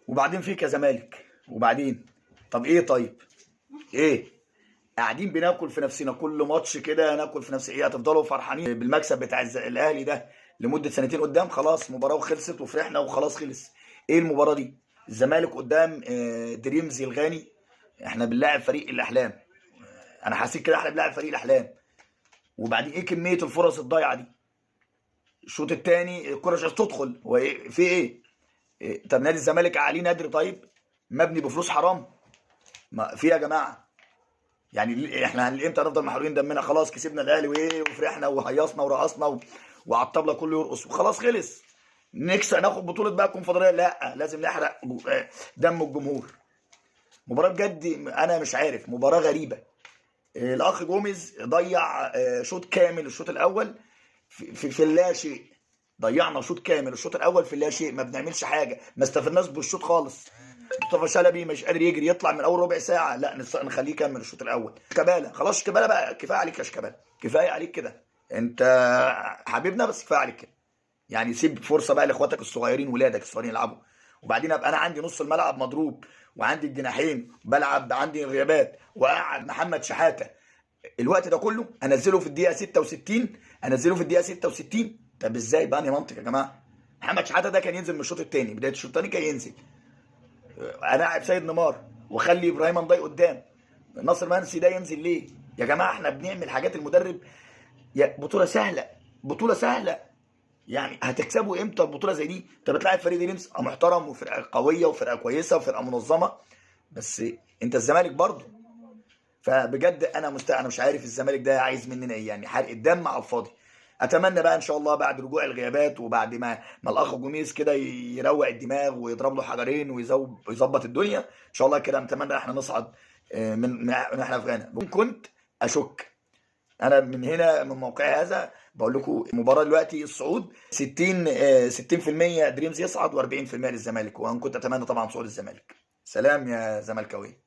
وبعدين فيك يا زمالك، وبعدين طب ايه؟ طيب ايه؟ قاعدين بناكل في نفسنا كل ماتش كده، ناكل في نفس ايه؟ هتفضلوا فرحانين بالمكسب بتاع الاهلي ده لمده سنتين قدام؟ خلاص مباراه وخلصت وفرحنا وخلاص خلص. ايه المباراه دي؟ الزمالك قدام دريمز الغاني، احنا بنلاعب فريق الاحلام. انا حسيت كده احنا بنلاعب فريق الاحلام. وبعدين ايه كميه الفرص الضايعه دي؟ الشوط الثاني الكره مش عايز تدخل، هو ايه في ايه؟ طب نادي الزمالك عليه نادر طيب مبني بفلوس حرام؟ ما في يا جماعه. يعني احنا امتى هنفضل محروقين دمنا؟ خلاص كسبنا الاهلي وايه وفرحنا وهيصنا ورقصنا وعلى الطبله كله يرقص وخلاص خلص. نكسب ناخد بطوله بقى الكونفدراليه؟ لا، لازم نحرق دم الجمهور. مباراه بجد انا مش عارف، مباراه غريبه. الاخ جوميز ضيع شوط كامل الشوط الاول في اللا شيء. ضيعنا شوط كامل الشوط الاول في اللا شيء، ما بنعملش حاجه، ما استفدناش بالشوط خالص. مصطفى شلبي مش قادر يجري يطلع من اول ربع ساعه، لا نخليه يكمل الشوط الاول. شيكابالا خلاص، شيكابالا بقى كفايه عليك يا شيكابالا، كفايه عليك كده. انت حبيبنا بس كفايه عليك كده. يعني سيب فرصه بقى لاخواتك الصغيرين، ولادك الصغيرين يلعبوا. وبعدين ابقى انا عندي نص الملعب مضروب، وعندي الجناحين بلعب، عندي غيابات، وقعد محمد شحاته الوقت ده كله، انزله في الدقيقه 66، انزله في الدقيقه 66. طب ازاي بقى؟ منطق يا جماعه. محمد شحاته ده كان ينزل من الشوط الثاني، بدايه الشوط الثاني كان ينزل. الاعب سيد نيمار وخلي ابراهيم نضاي قدام. ناصر منسي ده ينزل ليه يا جماعه؟ احنا بنعمل حاجات المدرب. يا بطوله سهله، بطوله سهله. يعني هتكسبوا امتى البطوله زي دي؟ انت بتلاعب فريق دريمز محترم وفرقه قويه وفرقه كويسه وفرقه منظمه، بس انت الزمالك برضه. فبجد انا مش عارف الزمالك ده عايز مننا ايه، يعني حرق الدم على الفاضي. اتمنى بقى ان شاء الله بعد رجوع الغيابات، وبعد ما الاخ جوميز كده يروق الدماغ ويضرب له حجرين ويظبط الدنيا ان شاء الله كده. نتمنى احنا نصعد من احنا في غانا. كنت اشك انا من هنا من موقعي هذا بقول لكم المباراه دلوقتي الصعود 60% دريمز يصعد و40% للزمالك، وانا كنت اتمنى طبعا صعود الزمالك. سلام يا زملكاويه.